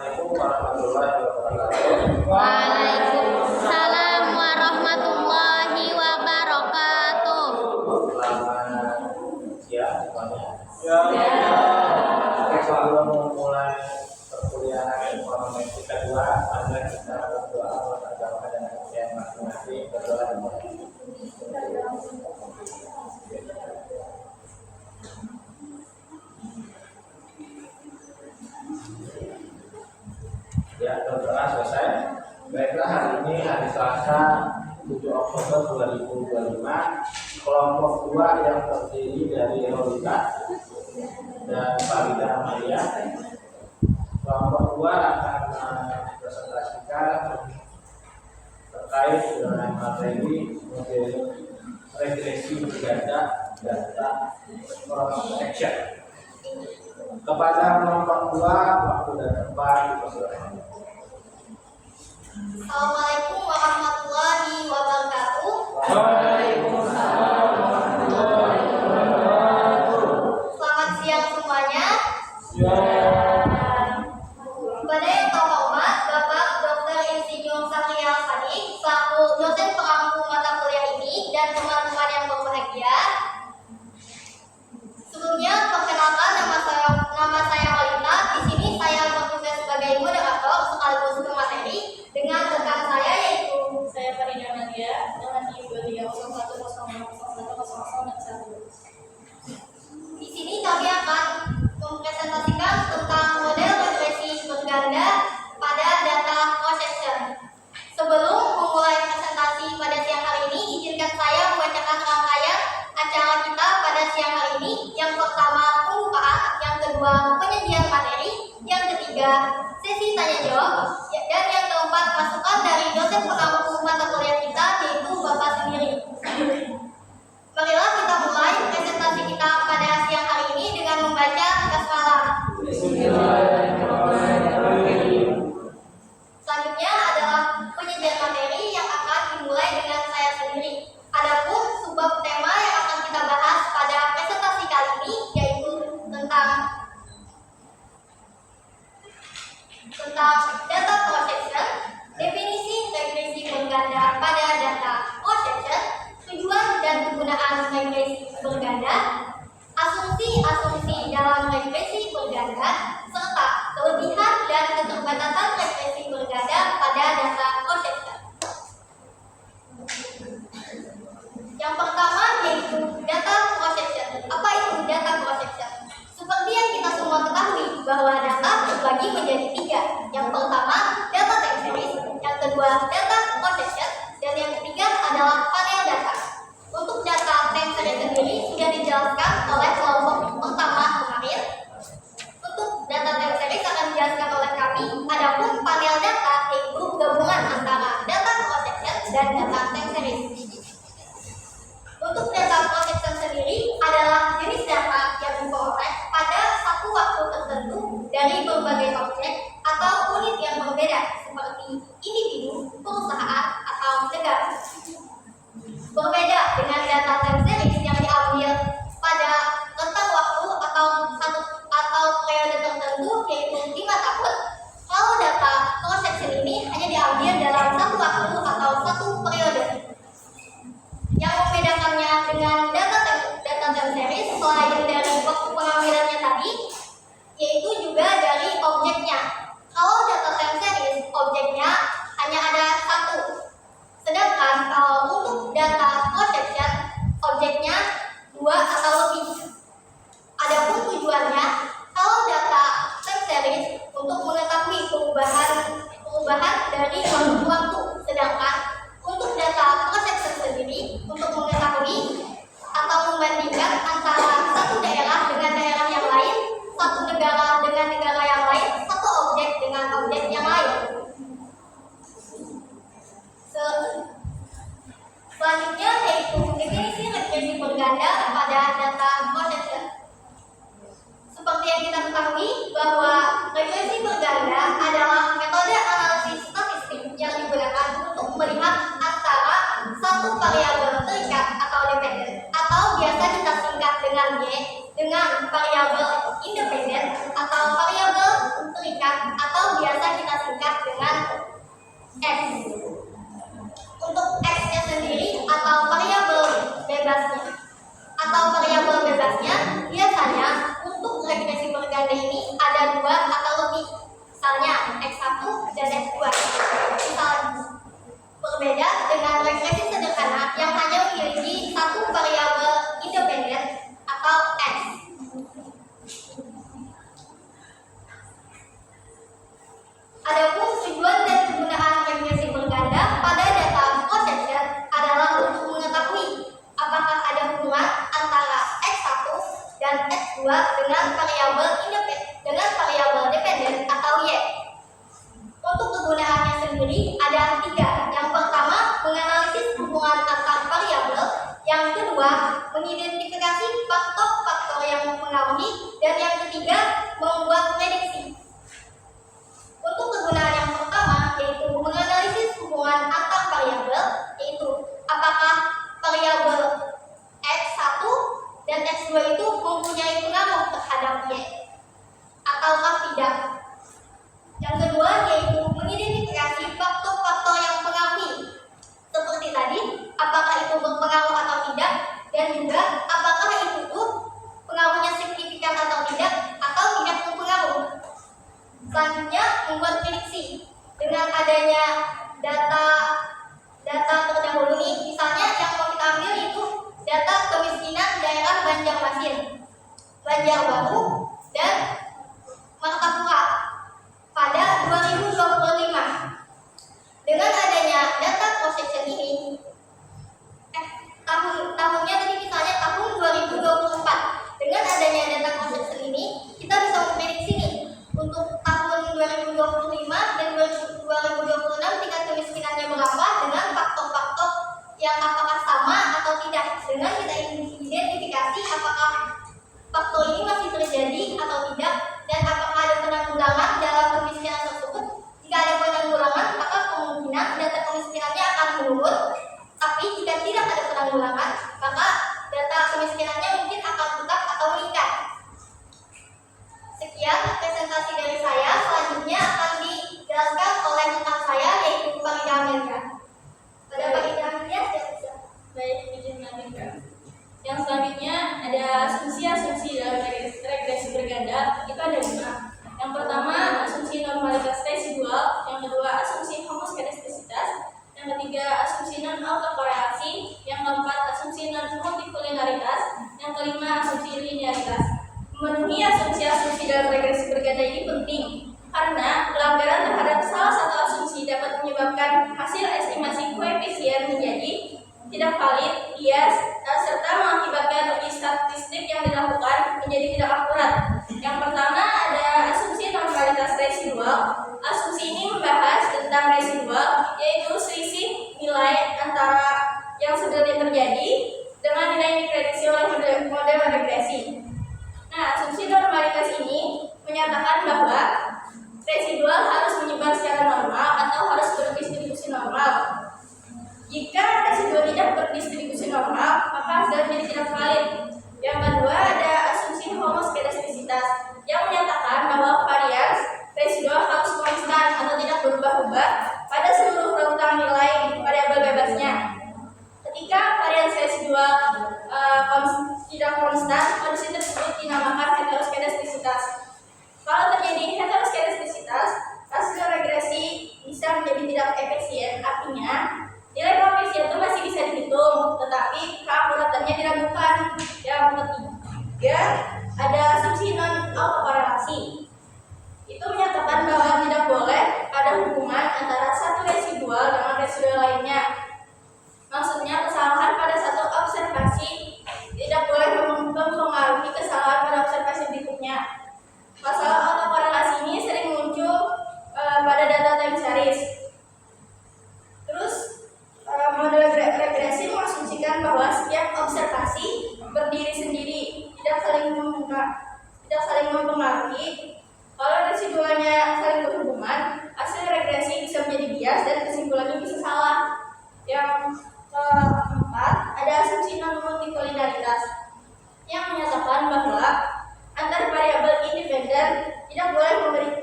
Waalaikumsalam warahmatullahi wabarakatuh. Selamat siang semuanya. Sebelum memulai perkuliahan ekonomi kita kedua, mari kita berdoa agama dan yang masing-masing berdoa dimulai. Ya, berdoa selesai. Baiklah, hari ini hari Selasa 7 Oktober 2025, kelompok 2 yang terdiri dari Rolita dan Farida Amalia. Kelompok 2 akan mempresentasikan terkait dengan materi model regresi berganda data cross section. Kepada kelompok 2, waktu dan tempat dipersilakan. Assalamualaikum warahmatullahi wabarakatuh. Waalaikumsalam warahmatullahi wabarakatuh. Selamat siang semuanya. Kepada yang terhormat Bapak Dr. Insinyur Satria Al-Sadiq selaku dosen pengampu mata kuliah ini dan teman-teman yang berbahagia. Sebelumnya perkenalkan nama saya Rolita. Di sini saya bertugas sebagai moderator sekaligus pemateri dengan rekan saya yaitu Saya Farida Amalia dengan NIM 2301010101. Di sini kami akan mempresentasikan tentang model regresi berganda pada data cross section. Sebelum memulai presentasi pada siang hari ini, izinkan saya membacakan rangkaian acara kita pada siang hari ini. Yang pertama pembukaan, yang kedua penyajian materi, yang ketiga sesi tanya jawab, dan yang keempat masukan dari dosen pengampu mata kuliah kita yaitu Bapak sendiri. Marilah kita mulai presentasi kita pada siang hari ini dengan membaca basmalah. Selanjutnya adalah penyajian materi yang akan dimulai dengan saya sendiri. Adapun subbab tema yang akan kita bahas pada presentasi kali ini yaitu tentang data cross section, definisi regresi berganda pada data cross section, tujuan dan penggunaan regresi berganda, asumsi-asumsi dalam regresi berganda, serta kelebihan dan keterbatasan regresi berganda pada data cross section. Yang pertama yaitu data cross section. Apa itu data cross section? Seperti yang kita semua ketahui bahwa data terbagi menjadi 3. Yang pertama data time series, yang kedua data cross section, dan yang ketiga adalah panel data. Untuk data time series sendiri sudah dijelaskan oleh kelompok pertama kemarin. Untuk data time series akan dijelaskan oleh kami. Adapun panel data yaitu gabungan antara data cross section dan data time series. Untuk data cross section sendiri adalah jenis data yang diperoleh pada satu waktu tertentu dari berbagai objek atau unit yang berbeda seperti individu, perusahaan, atau negara. Berbeda dengan data time series yang diambil pada rentang waktu atau periode tertentu yaitu 5 tahun. Kalau data cross section ini hanya diambil dalam satu waktu atau satu periode. Yang membedakannya dengan data time series selain dari waktu pengambilannya tadi, yaitu juga dari objeknya. Kalau data time series objeknya hanya ada satu, sedangkan kalau untuk data cross X. Untuk X-nya sendiri atau variabel bebasnya biasanya untuk regresi berganda ini ada 2 atau lebih. Misalnya X1 dan X2. Berbeda dengan regresi sederhana yang hanya memiliki satu variabel independen atau X. Adapun tujuan dan kegunaan regresi berganda pada data procession adalah untuk mengetahui apakah ada hubungan antara X1 dan X2 dengan variabel dependen atau Y. Untuk kegunaannya sendiri ada 3. Yang pertama, menganalisis hubungan antar variabel. Yang kedua, mengidentifikasi faktor-faktor yang mempengaruhi. Dan yang ketiga, membuat prediksi. Untuk kegunaan yang pertama, yaitu menganalisis hubungan antar variabel, yaitu apakah variabel X1 dan X2 itu mempunyai pengaruh terhadap Y ataukah tidak. Yang kedua yaitu mengidentifikasi faktor-faktor yang mempengaruhi. Seperti tadi, apakah itu berpengaruh atau tidak, dan juga apakah itu pengaruhnya signifikan atau tidak berpengaruh. Selanjutnya, membuat prediksi. Dengan adanya data terdahulu nih, misalnya yang mau kita ambil itu data kemiskinan daerah Banjarmasin, Banjarbaru, dan Martapura pada 2025. Dengan adanya data cross-section ini, tahunnya tadi misalnya tahun 2024. Dengan adanya data cross-section ini, kita bisa memprediksi nih untuk tahun 2025 dan 2026 tingkat kemiskinannya berapa dengan faktor-faktor yang apakah sama atau tidak. Dengan kita identifikasi apakah faktor ini masih terjadi atau tidak, dan apakah ada penanggulangan dalam kemiskinan tersebut. Jika ada penanggulangan, maka kemungkinan data kemiskinannya akan menurun. Tapi jika tidak ada penanggulangan, maka data kemiskinannya mungkin akan tetap atau meningkat. Sekian presentasi dari saya. Selanjutnya akan dijelaskan oleh rekan saya, yaitu Farida Amelia. Pada Farida Amelia, siap. Baik, izin melanjutkan. Yang selanjutnya ada asumsi dalam regresi berganda. Itu ada 5. Yang pertama, asumsi normalitas residual. Yang kedua, asumsi homoskedastisitas. Yang ketiga, asumsi non-autokorelasi. Yang keempat, asumsi non-multikularitas. Yang kelima, asumsi linearitas. Memenuhi asumsi dalam regresi berganda ini penting karena pelanggaran terhadap salah satu asumsi dapat menyebabkan hasil estimasi koefisien menjadi tidak valid, bias, serta mengakibatkan uji statistik yang dilakukan menjadi tidak akurat. Yang pertama ada asumsi normalitas residual. Asumsi ini membahas tentang residual, yaitu selisih nilai antara yang sebenarnya terjadi dengan nilai yang diprediksi oleh model regresi. Nah, asumsi normalitas ini menyatakan bahwa residual harus menyebar secara normal atau harus berdistribusi normal. Jika residual tidak berdistribusi normal, maka hasilnya menjadi tidak valid. Yang kedua ada asumsi homoskedastisitas yang menyatakan bahwa varians residual harus konstan atau tidak berubah-ubah pada seluruh rentang nilai variabel bebasnya. Ketika varians residual tidak konstan, kondisi tersebut dinamakan heteroskedastisitas. Kalau terjadi heteroskedastisitas, hasil regresi bisa menjadi tidak efisien. Artinya, nilai koefisien itu masih bisa dihitung, tetapi keakuratannya diragukan. Yang ketiga, ada asumsi non-autokorelasi. Itu menyatakan bahwa tidak boleh ada hubungan antara satu residual dengan residual lainnya. Maksudnya, kesalahan pada satu observasi tidak boleh mempengaruhi kesalahan pada observasi berikutnya. Masalah autokorelasi ini sering muncul pada data time series. Terus, model regresi mengasumsikan bahwa setiap observasi berdiri sendiri, tidak saling mempengaruhi. Kalau residualnya saling berhubungan, hasil regresi bisa menjadi bias dan kesimpulannya bisa salah. Yang keempat, ada asumsi non-multikularitas yang menyatakan bahwa antar variabel independen tidak boleh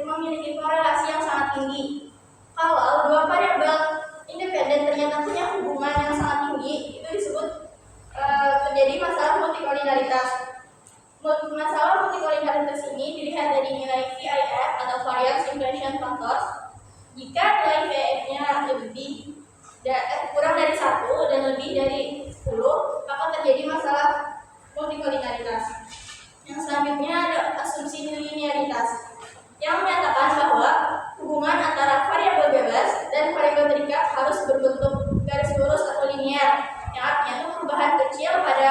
memiliki korelasi yang sangat tinggi. Kalau dua variabel 9 faktor. Jika nilai VF-nya kurang dari 1 dan lebih dari 10, maka terjadi masalah multikolinialitas. Yang selanjutnya ada asumsi linearitas, yang menyatakan bahwa hubungan antara variabel bebas dan variabel terikat harus berbentuk garis lurus atau linear, yang artinya itu perubahan kecil pada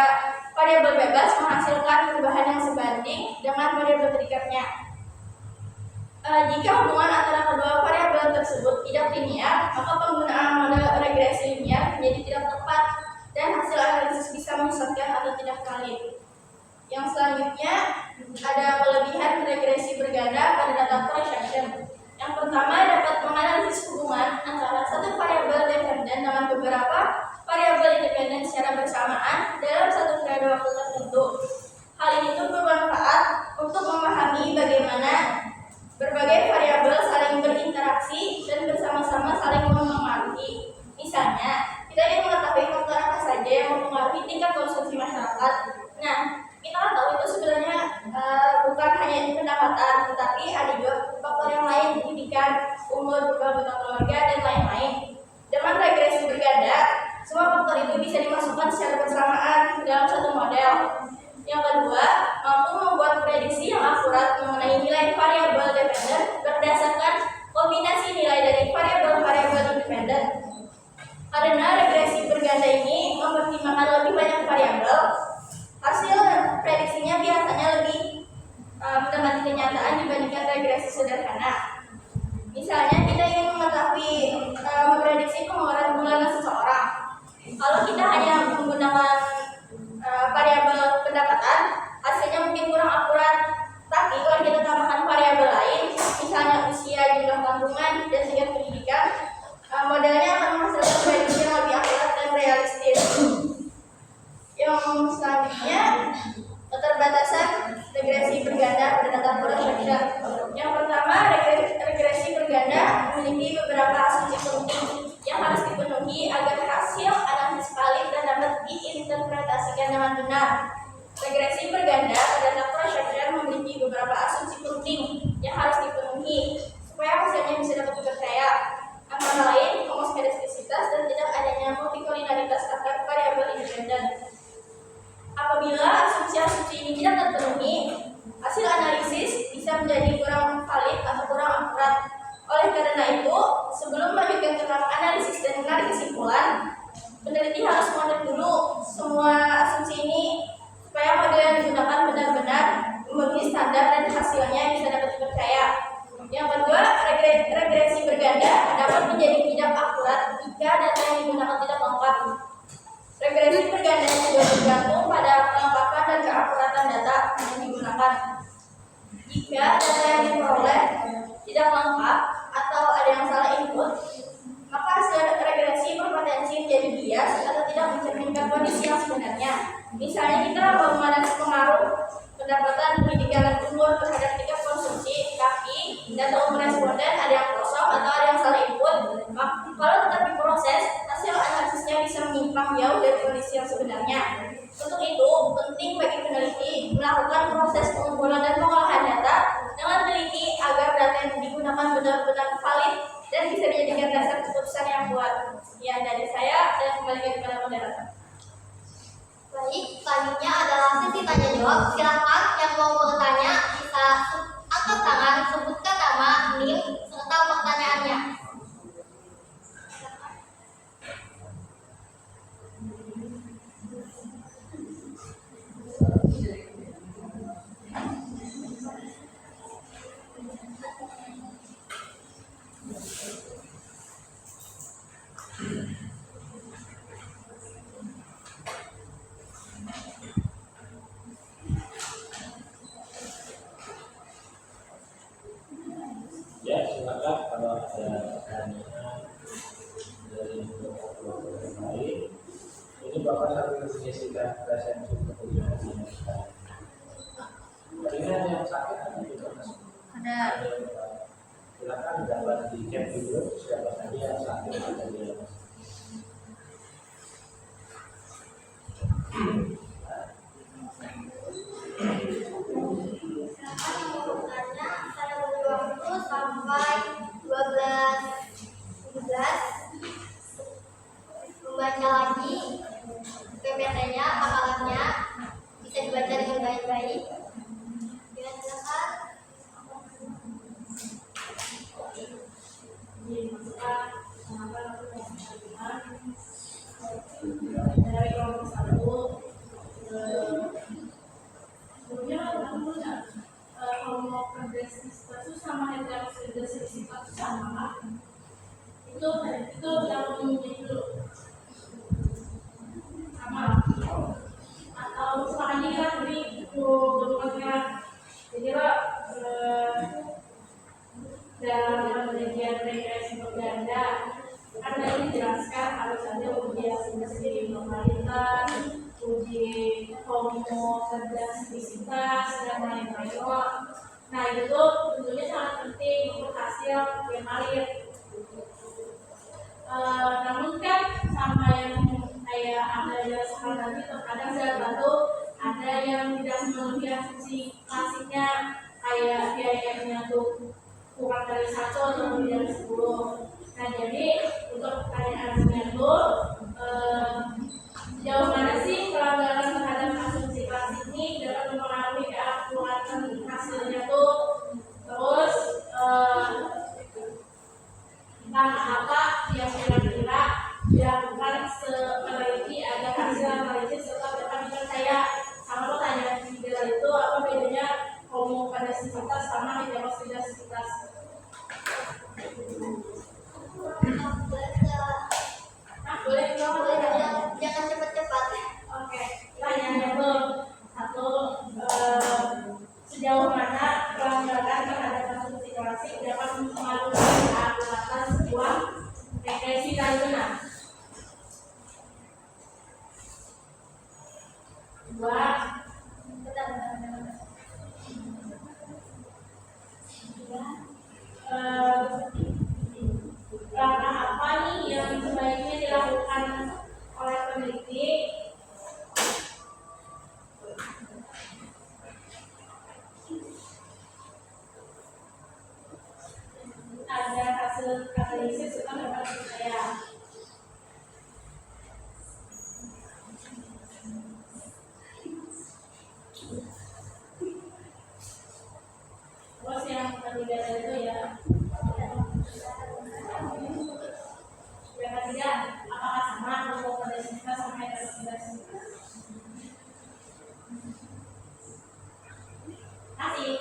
variabel bebas menghasilkan perubahan yang sebanding dengan variabel terikatnya. Jika hubungan antara kedua variabel tersebut tidak linear, maka penggunaan model regresi linear menjadi tidak tepat dan hasil analisis bisa menyesatkan atau tidak valid. Yang selanjutnya ada kelebihan regresi berganda pada data projection. Yang pertama, dapat menganalisis hubungan antara satu variabel dependen dengan beberapa variabel independen secara bersamaan dalam satu periode waktu tertentu. Hal ini itu bermanfaat untuk memahami bagaimana berbagai variabel saling berinteraksi dan bersama-sama saling mempengaruhi. Misalnya, kita ingin mengetahui faktor apa saja yang mempengaruhi tingkat konsumsi masyarakat. Nah, kita kan tahu itu sebenarnya bukan hanya pendapatan, tetapi ada juga faktor yang lain, pendidikan, umur, anggota keluarga, dan lain-lain. Dengan regresi berganda, semua faktor itu bisa dimasukkan secara bersamaan dalam satu model. Yang kedua, mampu membuat prediksi yang akurat mengenai nilai variabel dependen berdasarkan kombinasi nilai dari variabel-variabel independen. Karena regresi berganda ini mempertimbangkan lebih banyak variabel, hasil prediksinya biasanya lebih mendekati kenyataan dibandingkan regresi sederhana. Misalnya, kita ingin mengetahui memprediksi pengeluaran bulanan seseorang. Kalau kita hanya menggunakan variabel pendapatan, hasilnya mungkin kurang akurat. Tapi kalau kita tambahkan variabel lain, misalnya usia, jumlah tanggungan, dan tingkat pendidikan, modelnya akan menghasilkan prediksi yang lebih akurat dan realistis. Yang selanjutnya, keterbatasan regresi berganda pada data projection. Yang pertama, regresi berganda memiliki beberapa asumsi penting yang harus dipenuhi agar hasil analisis valid dan dapat diinterpretasikan dengan benar. Regresi berganda pada data projection memiliki beberapa asumsi penting yang harus dipenuhi supaya hasilnya bisa dapat dipercaya. Antara lain, homoskedastisitas dan tidak adanya multikolinialitas antar variabel independen. Apabila asumsi-asumsi ini tidak terpenuhi, hasil analisis bisa menjadi kurang valid atau kurang akurat. Oleh karena itu, sebelum melanjutkan ke tahap analisis dan menarik kesimpulan, peneliti harus mengecek dulu semua asumsi ini supaya model yang digunakan benar-benar memenuhi standar dan hasilnya bisa dapat dipercaya. Yang kedua, regresi berganda dapat menjadi tidak akurat jika data yang digunakan tidak lengkap. Regresi berganda juga bergantung pada kelengkapan dan keakuratan data yang digunakan. Jika data yang diperoleh tidak lengkap atau ada yang salah input, maka hasil regresi berpotensi menjadi bias atau tidak mencerminkan kondisi yang sebenarnya. Misalnya, kita mau menganalisis pengaruh pendapatan, pendidikan, dan umur terhadap tingkat konsumsi, tapi data umur responden ada yang kosong atau ada yang salah input. Kalau tetap diproses, hasil analisisnya bisa menyimpang jauh dari kondisi yang sebenarnya. Untuk itu, penting bagi peneliti melakukan proses pengumpulan dan pengolahan data dengan teliti agar data yang digunakan benar-benar valid dan bisa dijadikan dasar keputusan yang kuat. Sekian dari saya kembalikan kepada moderator. Baik, selanjutnya adalah sesi tanya jawab. Silakan yang mau bertanya bisa angkat tangan, sebutkan nama, NIM, serta pertanyaannya. Ya, silakan kalau ada pertanyaan dari kelompok yang lain. Ini Bapak sambil menyisikan presensi kemudian dijelaskan. Tadinya ada yang sakit atau tidak masuk? Ada. Silakan dapat dicek dulu siapa saja yang sakit atau tidak masuk. Silakan yang mau bertanya, saya beri waktu sampai bersifat sama. Itu yang umumnya dulu. Sama. Atau makanya kita beri bentuknya. Jadi dalam penelitian regresi berganda ada ini dijelaskan harus ada uji asumsi normalitas, uji homosegasitas dan lain-lain. Nah itu tentunya sangat penting untuk hasil yang valid. Namun kan sama yang kayak Anda jelaskan tadi, terkadang zat batu ada yang tidak memenuhi asumsi klasiknya, kayak biayanya tuh kurang dari 1 atau lebih dari 10. Nah jadi untuk pertanyaannya tuh sejauh mana sih pelanggaran terhadap asumsi klasik ini dapat mempengaruhi keakuratan hasilnya tuh, terus langkah apa yang kira-kira dilakukan peneliti agar hasil analisis tetap dapat dipercaya. Sama pertanyaan ketiga itu apa bedanya homogesitas sama heterositas? Boleh Jangan cepat-cepat. Oke, pertanyaannya tuh satu, sejauh mana pelanggaran terhadap asumsi klasik dapat mempengaruhi keakuratan sebuah regresi rasional? Dua, langkah apa nih yang sebaiknya dilakukan oleh peneliti agar hasil analisis tetap dapat dipercaya? Terus yang ketiga itu ya, yang ketiga, apakah sama homogesitas sama heterositas? Kasih.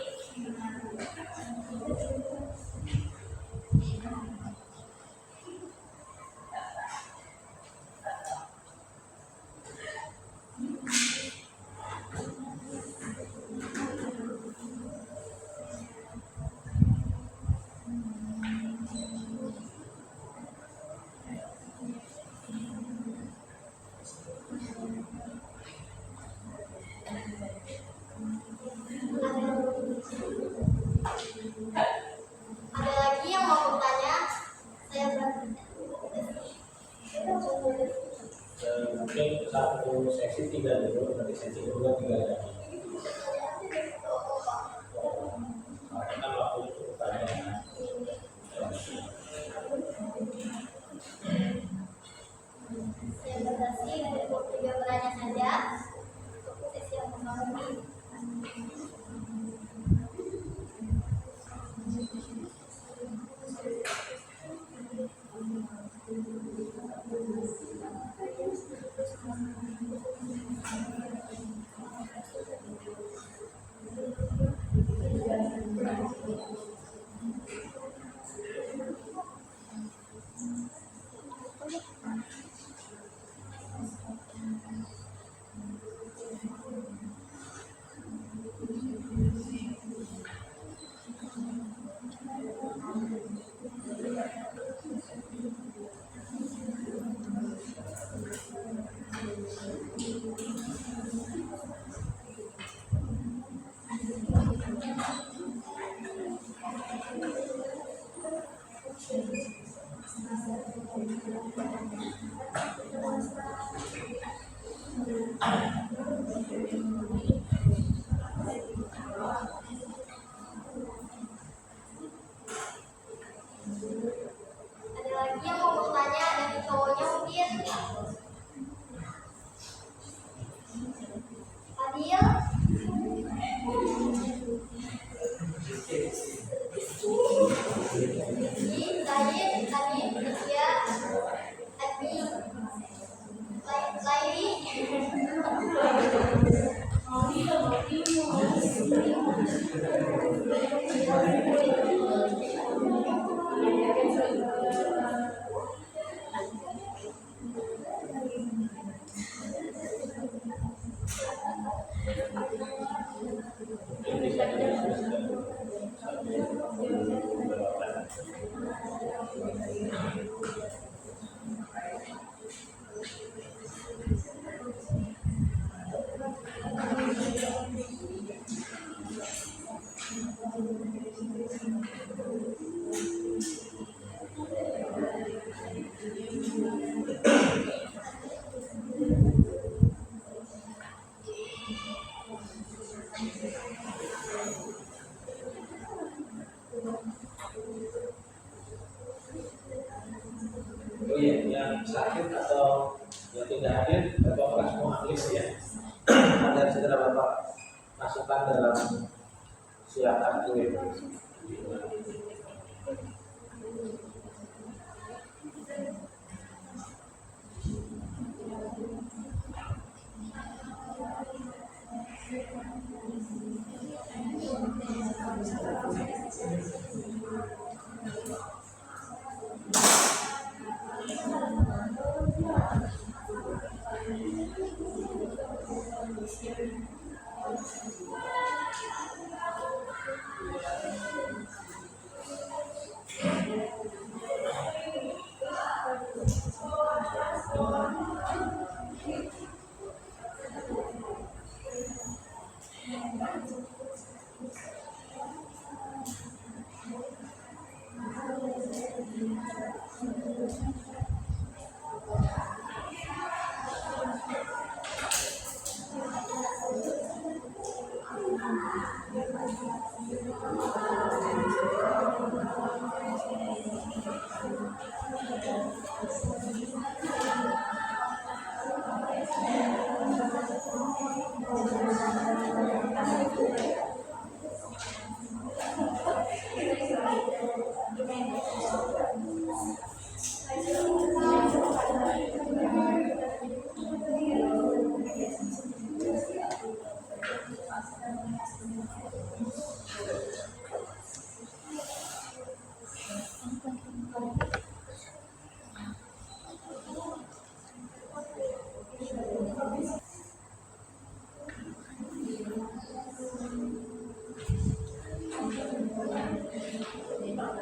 Ada lagi yang mau bertanya? Saya Mungkin satu seksi 3 dulu, nanti seksi kedua 3 lagi. Karena waktu itu pertanyaan. Saya batasi untuk 3 pertanyaan saja untuk sesi yang pertama ini. Ada lagi yang mau bertanya dari cowoknya mungkin? Adil? Rizky, Said, Adil, Rizkia, Admi, Laili. Oh iya, yang sakit atau yang tidak hadir, Bapak semua ahli ya. Ada segera Bapak masukkan dalam silakan kulit.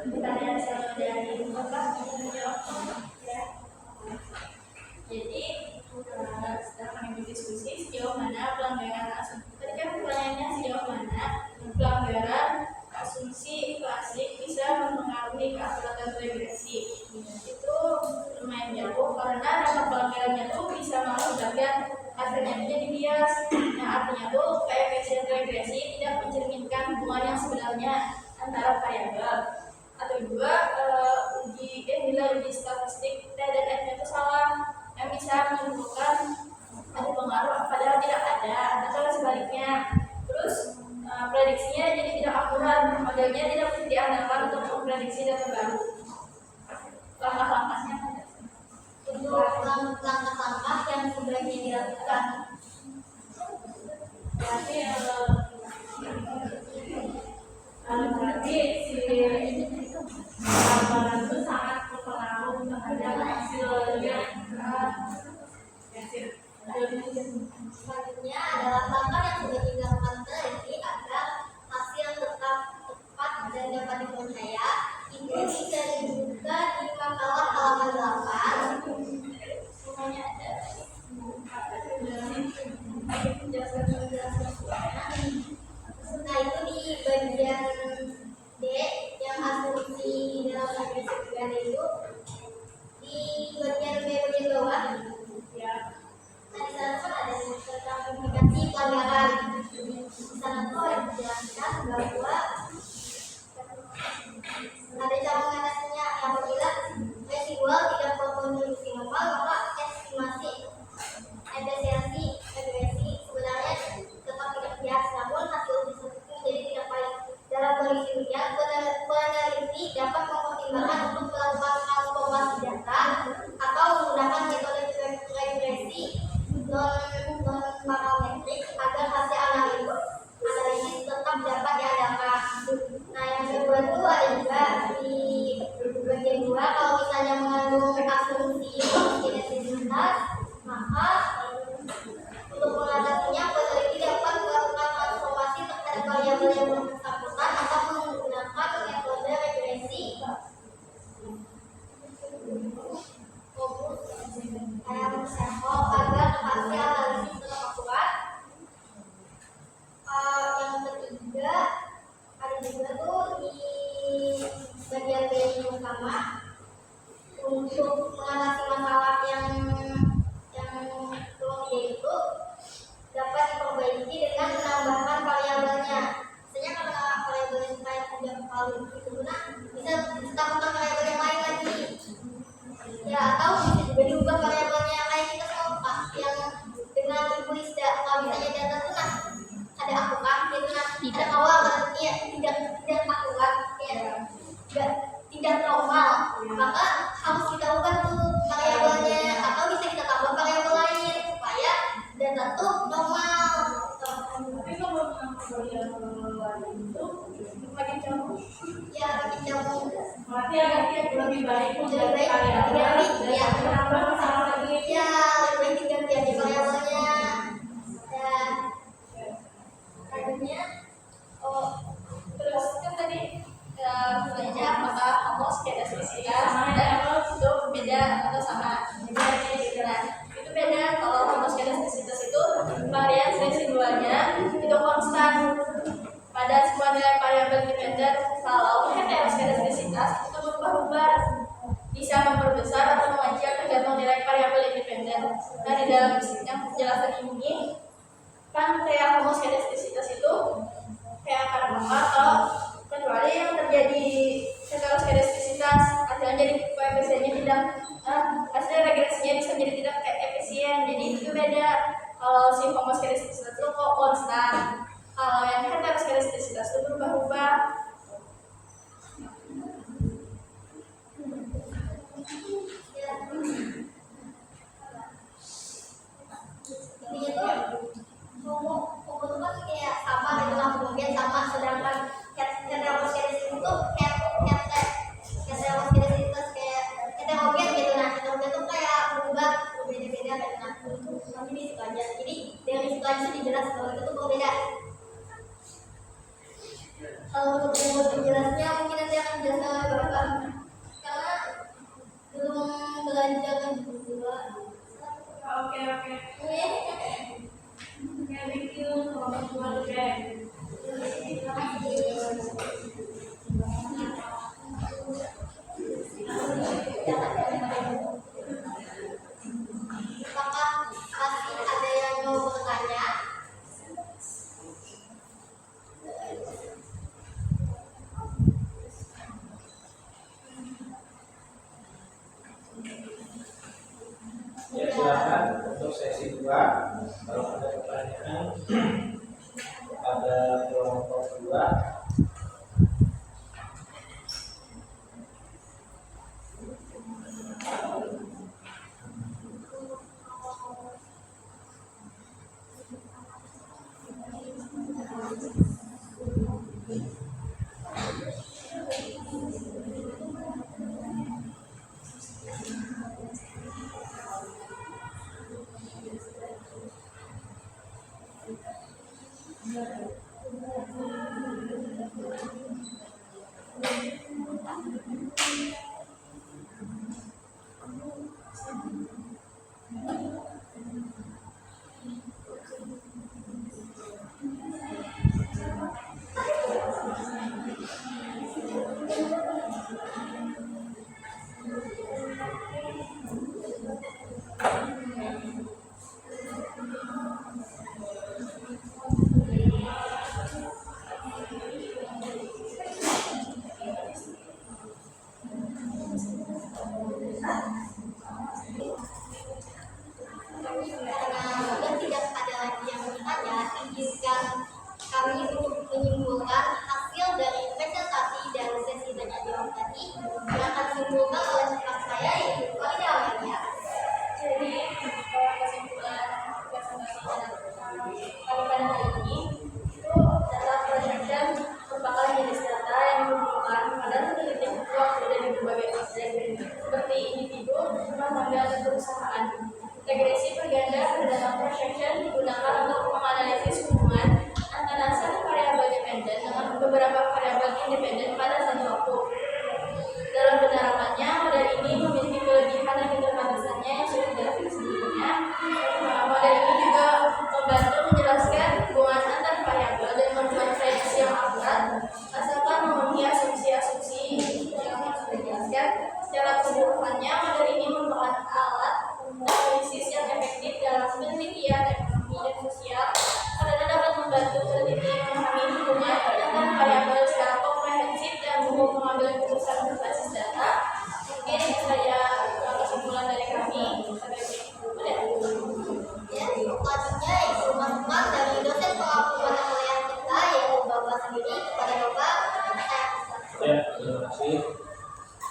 Pertanyaan saya dari Bapak ya. Jadi setelah mengikuti diskusi sejauh mana pelanggaran asumsi tadi kan pertanyaannya sejauh mana pelanggaran asumsi klasik bisa mempengaruhi keakuratan regresi. Itu lumayan jauh karena dampak pelanggarannya tuh bisa mengakibatkan hasilnya menjadi bias. Nah artinya tuh kayak regresi tidak mencerminkan hubungan yang sebenarnya antara variabel. Atau juga nilai uji statistik dan F-nya itu salah yang bisa menimbulkan ada pengaruh padahal tidak ada atau sebaliknya. Terus prediksinya jadi tidak akurat, modelnya tidak bisa diandalkan untuk memprediksi data baru. Langkah-langkahnya Untuk langkah-langkah yang sebaiknya dilakukan, berarti berarti si gambaran itu sangat berpengaruh terhadap hasilnya. selanjutnya adalah langkah yang sudah dilakukan peneliti agar hasil tetap tepat dan dapat dipercaya. Itu bisa dibuka di makalah halaman 8. Semuanya ada. Nah itu di bagian D yang asumsi dalam regresi berganda itu di bagian B bagian bawah. Ya. Nah di sana kan ada tentang implikasi pelanggaran. Di sana tuh dijelaskan bahwa ada cara mengatasinya apabila residual tidak berkontribusi normal maka estimasi efisiensi regresi sebenarnya tetap tidak bias, namun hasil tersebut menjadi tidak baik. Dalam kondisi demikian, peneliti dapat mempertimbangkan untuk melakukan transformasi data atau menggunakan metode regresi non parametrik agar hasil analisis tetap dapat diandalkan. Nah yang kedua itu ada juga di bagian 2, kalau misalnya mengandung asumsi kinetisitas, maka untuk mengatasinya peneliti dapat melakukan transformasi terhadap variabel yang bersangkutan atau menggunakan metode regresi bagian dari yang utama untuk mengatasi masalah yang belum itu dapat diperbaiki dengan menambahkan variabelnya. Misalnya kalau variabelnya supaya tidak terlalu berguna, bisa ditambahkan variabel yang lain lagi. Ya, atau bisa juga diubah variabelnya kayak kita sama yang dengan Ibu Lisda. Kalau misalnya data itu nah ada akurat, gitu nah ada awal ya tidak akurat, ya tidak normal, maka harus kita ubah tuh variabelnya atau bisa kita tambah variabel lain supaya data tuh normal. Tapi kalau variabel lain itu makin jauh. Ya makin jauh. Berarti agak lebih baik Lebih baik variabel ya. menambah masalah lagi. Ya lebih baik diganti variabelnya. Dan tadinya Terus kan tadi sebenarnya apakah homoskedersitas itu beda atau sama? Nah, itu beda. Kalau homoskedersitas itu varians residualnya itu konstan pada semua nilai variabel independen. Kalau heteroskedastisitas itu berubah-ubah, bisa memperbesar atau mengecil tergantung nilai variabel independen. Nah, di dalam yang penjelasan ini kan kayak homoskedastisitas itu kayak akar apa atau kecuali yang terjadi heteroskedastisitas hasilnya jadi koefisiennya tidak hasil regresinya bisa jadi tidak efisien, jadi itu beda. Kalau si homoskedastisitas itu kok konstan, kalau yang heteroskedastisitas itu berubah-ubah. ini tuh homo itu kan kayak sama gitu lah, kemudian sama, sedangkan heteroskedasitas itu heteroskedasitas kayak heterogen gitu. Nah heterogen tuh kayak berubah berbeda-beda kan. Nah itu nanti di situ aja, jadi dari situ aja dijelas kalau itu tuh berbeda. Kalau untuk penjelasnya mungkin nanti akan dijelaskan oleh Bapak karena belum belajar kan juga. Oke. Thank you. Apakah masih ada yang mau bertanya? Ya silakan untuk sesi 2 kalau ada pertanyaan pada kelompok 2. Karena tidak ada lagi yang bertanya, izinkan kami untuk menyimpulkan hasil dari presentasi dan sesi tanya jawab tadi yang akan disimpulkan oleh rekan saya yaitu Walida Amelia. Jadi kesimpulan presentasi kami pada hari ini itu data projection merupakan jenis data yang dikumpulkan pada penelitian waktu dari berbagai aspek seperti individu, rumah tangga, dan perusahaan. Regresi berganda berdasarkan projection digunakan untuk menganalisis hubungan antara satu variabel dependen dengan beberapa variabel independen pada satu waktu. Dalam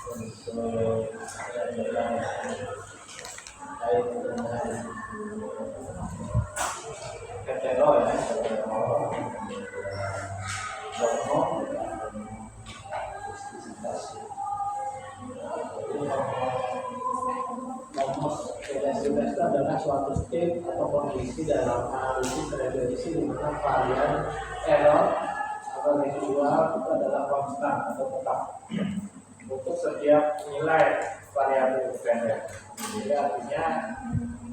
untuk yang terkait dengan hetero ya, hetero, homo, homosexualitas itu adalah suatu state atau kondisi dalam analisis referensi di mana varian error atau residual itu adalah konstan atau tetap untuk setiap nilai variabel dependen. Jadi artinya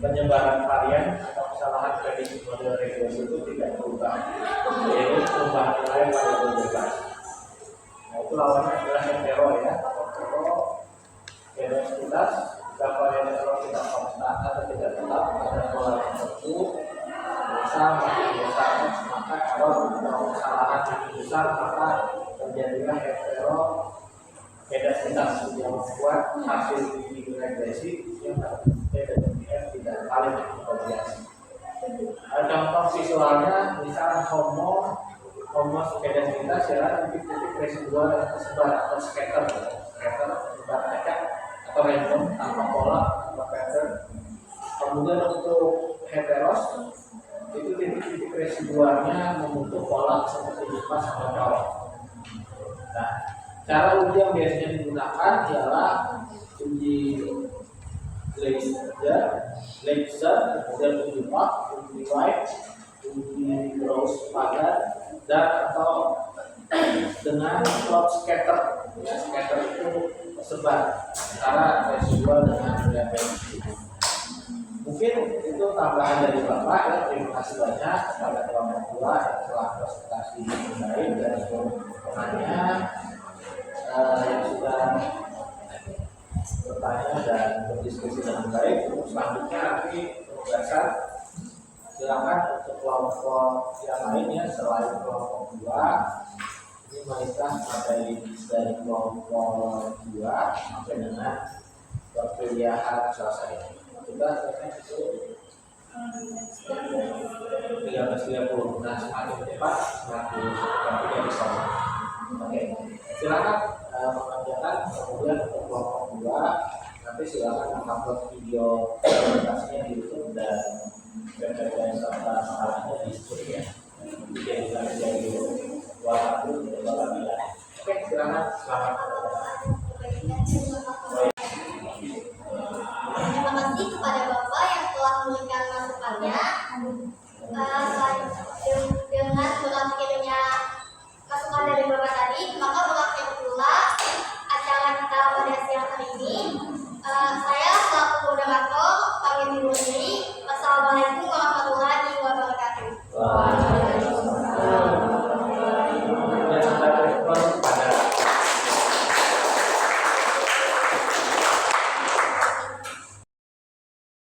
penyebaran varian atau kesalahan prediksi model regresi itu tidak berubah, yaitu perubahan nilai variabel bebas. Nah itu lawannya adalah hetero ya, heterositas. Jika varian error tidak konstan atau tidak tetap pada pola tertentu, besar maka error atau kesalahan yang besar maka terjadilah heterositas yang membuat hasil uji regresi yang tidak valid atau biasa. Contoh visualnya, misal homosexualitas ya, titik residual yang tersebar atau scatter tersebar acak atau random tanpa pola tanpa pattern. Kemudian untuk heteros itu titik residualnya membentuk pola seperti jumpa sama colok. Nah, cara uji yang biasanya digunakan ialah uji laser, kemudian uji Mach, uji White, uji Gauss pagar, dan atau dengan plot scatter. Ya, scatter itu tersebar antara residual dengan referensi. Mungkin itu tambahan dari Bapak ya. Terima kasih banyak kepada kelompok 2 yang telah presentasi dengan baik dan semuanya yang sudah bertanya dan berdiskusi dengan baik. Untuk selanjutnya nanti penugasan silakan untuk kelompok yang lainnya selain kelompok 2. Ini menikah materi dari kelompok 2 sampai dengan perkuliahan selesai. Kita selesai itu 13.30. Nah, semakin cepat semakin tidak bisa. Oke, silakan mengerjakan. Kemudian untuk kelompok 2 nanti silakan mengupload video presentasinya di YouTube dan serta masalahnya di YouTube ya. Jadi waktu oke, silakan. Selamat. Terima kasih kepada Bapak yang telah memberikan masukannya. Dengan berakhirnya masukan dari Bapak tadi, maka berakhir pula acara kita pada siang hari ini. Saya